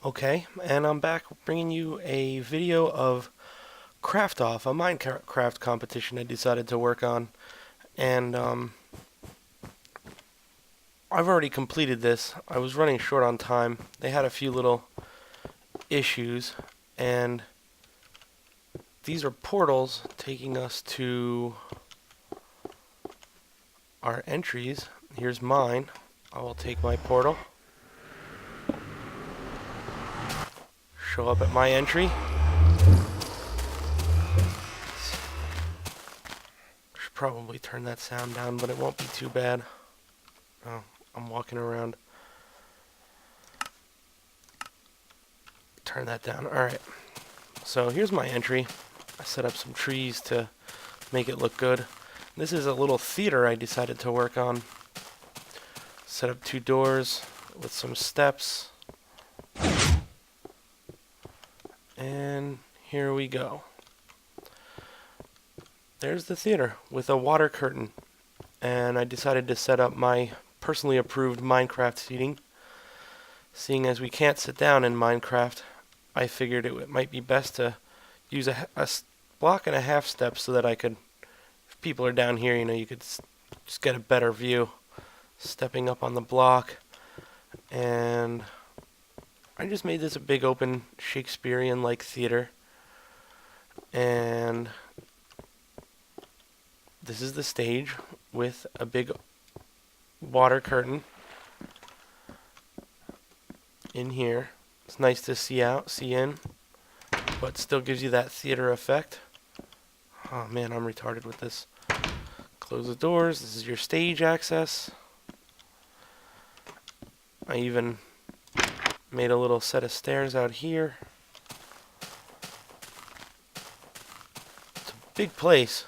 Okay, and I'm back bringing you a video of Craftoff, a Minecraft competition I decided to work on. And I've already completed this. I was running short on time. They had a few little issues, and these are portals taking us to our entries. Here's mine. I will take my portal, show up at my entry. Should probably turn that sound down, but it won't be too bad. Oh, I'm walking around. Turn that down. Alright. So here's my entry. I set up some trees to make it look good. This is a little theater I decided to work on. Set up 2 doors with some steps. And here we go. There's the theater with a water curtain. And I decided to set up my personally approved Minecraft seating. Seeing as we can't sit down in Minecraft, I figured it might be best to use a block and a half step so that I could, if people are down here, you could just get a better view. Stepping up on the block, and I just made this a big open Shakespearean like theater, and this is the stage with a big water curtain in here. It's nice to see in, but still gives you that theater effect. Oh man, I'm retarded with this. Close the doors. This is your stage access. I even made a little set of stairs out here. It's a big place.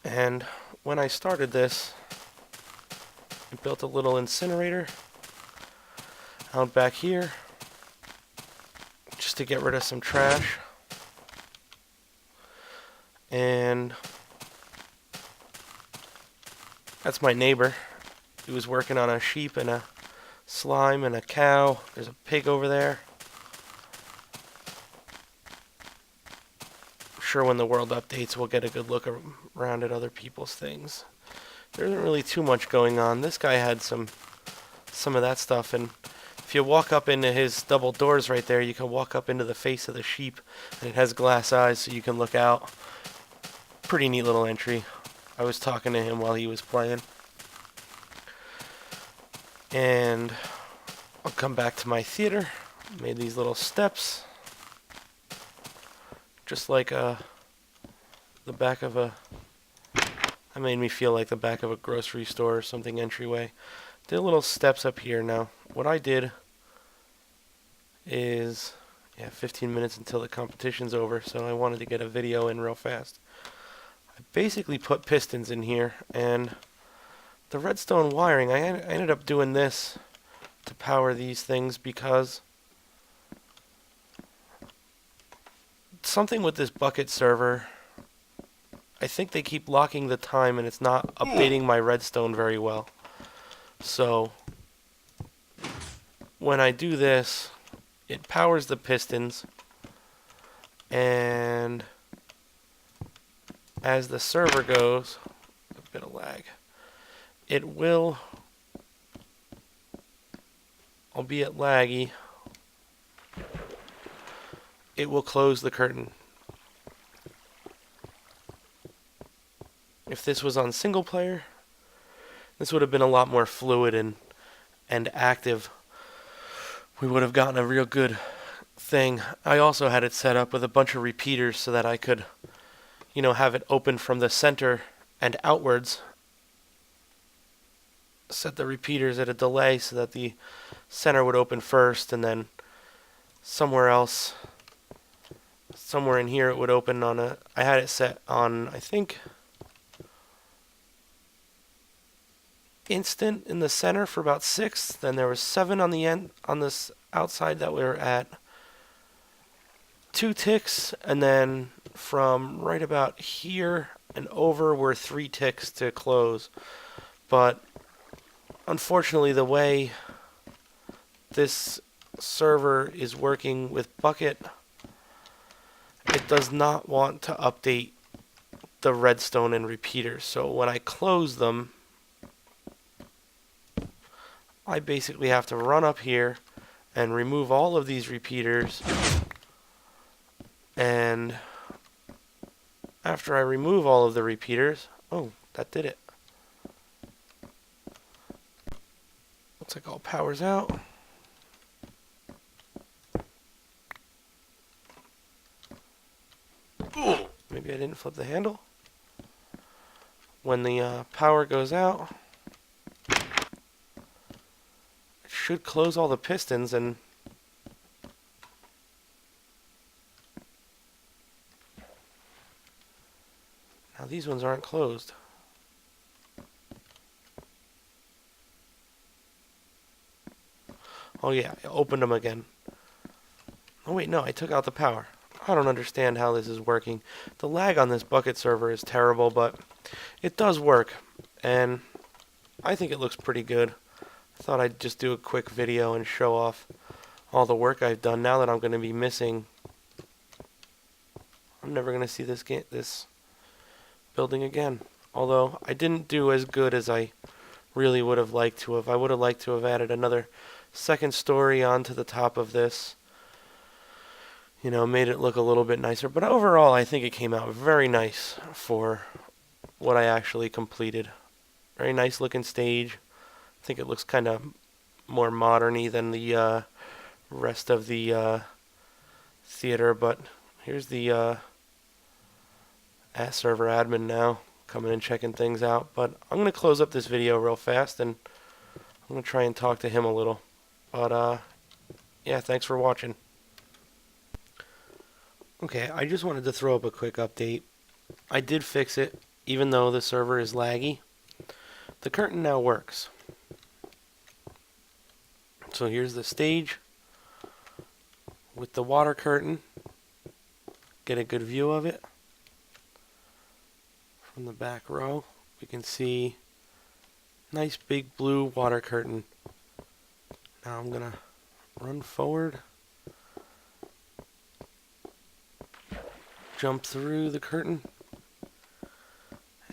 And when I started this, I built a little incinerator out back here just to get rid of some trash. And that's my neighbor. He was working on a sheep and a slime and a cow. There's a pig over there. I'm sure when the world updates we'll get a good look around at other people's things. There isn't really too much going on. This guy had some of that stuff, and if you walk up into his double doors right there, you can walk up into the face of the sheep, and it has glass eyes so you can look out. Pretty neat little entry. I was talking to him while he was playing. And I'll come back to my theater. Made these little steps. Just like the back of a... That made me feel like the back of a grocery store or something entryway. Did little steps up here now. What I did is... 15 minutes until the competition's over, so I wanted to get a video in real fast. I basically put pistons in here, and the redstone wiring, I ended up doing this to power these things because something with this bukkit server, I think they keep locking the time and it's not updating my redstone very well. So when I do this, it powers the pistons, and as the server goes, a bit of lag, it will, albeit laggy, it will close the curtain. If this was on single player, this would have been a lot more fluid and active. We would have gotten a real good thing. I also had it set up with a bunch of repeaters so that I could, have it open from the center and outwards. Set the repeaters at a delay so that the center would open first, and then somewhere else, somewhere in here it would open on a... I had it set on, I think, instant in the center for about 6. Then there was 7 on the end, on this outside that we were at 2 ticks, and then from right about here and over were 3 ticks to close. But unfortunately, the way this server is working with bukkit, it does not want to update the redstone and repeaters. So when I close them, I basically have to run up here and remove all of these repeaters. And after I remove all of the repeaters, oh, that did it. Looks like all power's out. Maybe I didn't flip the handle. When the power goes out, it should close all the pistons, and now these ones aren't closed. Oh yeah, I opened them again. Oh wait, no, I took out the power. I don't understand how this is working. The lag on this bukkit server is terrible, but it does work, and I think it looks pretty good. I thought I'd just do a quick video and show off all the work I've done now that I'm going to be missing. I'm never going to see this building again. Although I didn't do as good as I really would have liked to have. I would have liked to have added another second story onto the top of this. You know, made it look a little bit nicer. But overall, I think it came out very nice for what I actually completed. Very nice looking stage. I think it looks kind of more modern-y than the rest of the theater. But here's the server admin now, coming and checking things out. But I'm going to close up this video real fast, and I'm going to try and talk to him a little. But yeah, thanks for watching. Okay, I just wanted to throw up a quick update. I did fix it, even though the server is laggy. The curtain now works. So here's the stage with the water curtain. Get a good view of it. From the back row, we can see nice big blue water curtain. Now I'm gonna run forward, jump through the curtain,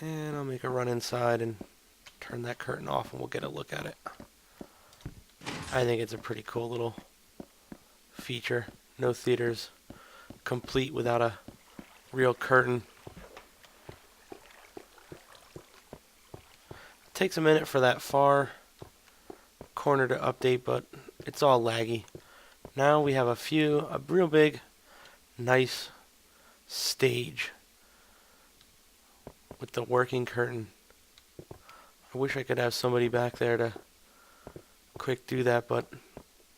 and I'll make a run inside and turn that curtain off, and we'll get a look at it. I think it's a pretty cool little feature. No theaters complete without a real curtain. It takes a minute for that far corner to update, but it's all laggy. Now we have a real big, nice stage with the working curtain. I wish I could have somebody back there to quick do that, but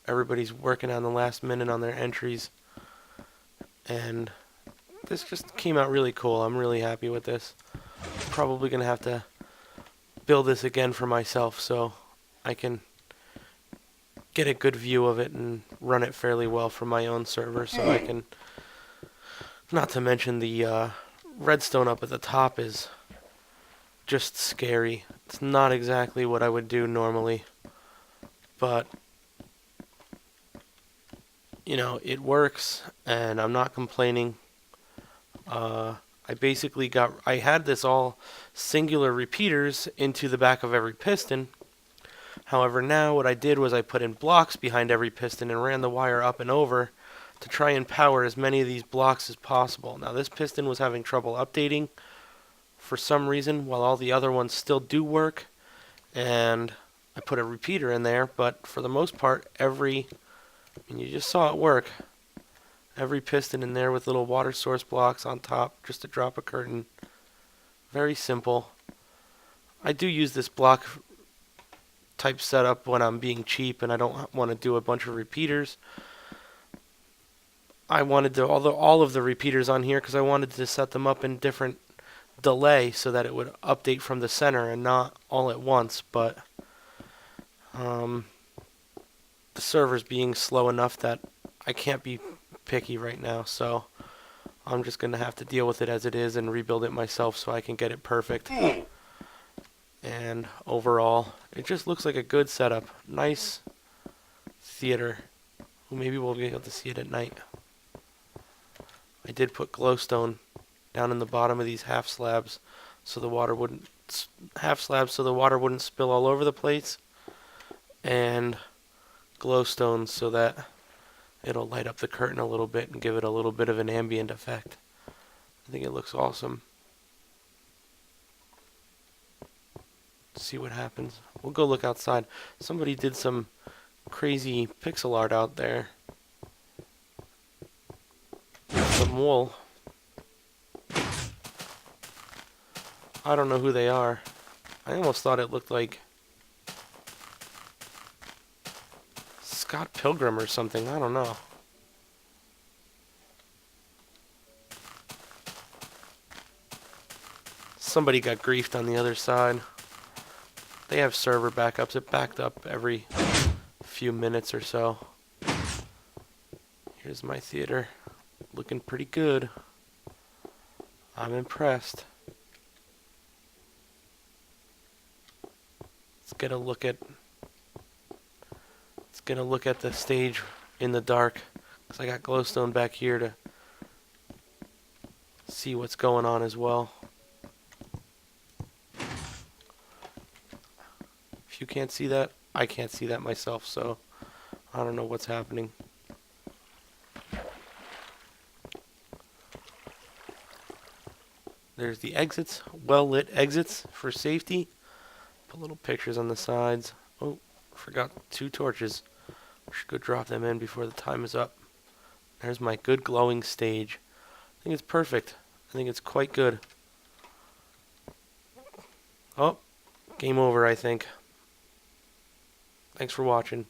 everybody's working on the last minute on their entries, and this just came out really cool. I'm really happy with this. Probably gonna have to build this again for myself so I can get a good view of it and run it fairly well for my own server, so I can, not to mention the redstone up at the top is just scary. It's not exactly what I would do normally, but you know, it works and I'm not complaining. I had this all singular repeaters into the back of every piston. However, now what I did was I put in blocks behind every piston and ran the wire up and over to try and power as many of these blocks as possible. Now this piston was having trouble updating for some reason, while all the other ones still do work, and I put a repeater in there, but for the most part, and you just saw it work, every piston in there with little water source blocks on top just to drop a curtain. Very simple. I do use this block type setup when I'm being cheap and I don't want to do a bunch of repeaters. I wanted to all of the repeaters on here because I wanted to set them up in different delay so that it would update from the center and not all at once, but the server's being slow enough that I can't be picky right now, so I'm just going to have to deal with it as it is and rebuild it myself so I can get it perfect. And overall, it just looks like a good setup. Nice theater. Well, maybe we'll be able to see it at night. I did put glowstone down in the bottom of these half slabs so the water wouldn't spill all over the place, and glowstone so that it'll light up the curtain a little bit and give it a little bit of an ambient effect. I think it looks awesome. See what happens. We'll go look outside. Somebody did some crazy pixel art out there. Some wool. I don't know who they are. I almost thought it looked like Scott Pilgrim or something. I don't know. Somebody got griefed on the other side. They have server backups. It backed up every few minutes or so. Here's my theater. Looking pretty good. I'm impressed. Let's get a look at the stage in the dark, because I got glowstone back here to see what's going on as well. If you can't see that, I can't see that myself, so I don't know what's happening. There's the exits, well-lit exits for safety. Put little pictures on the sides. Oh, forgot 2 torches. Should go drop them in before the time is up. There's my good glowing stage. I think it's perfect. I think it's quite good. Oh, game over, I think. Thanks for watching.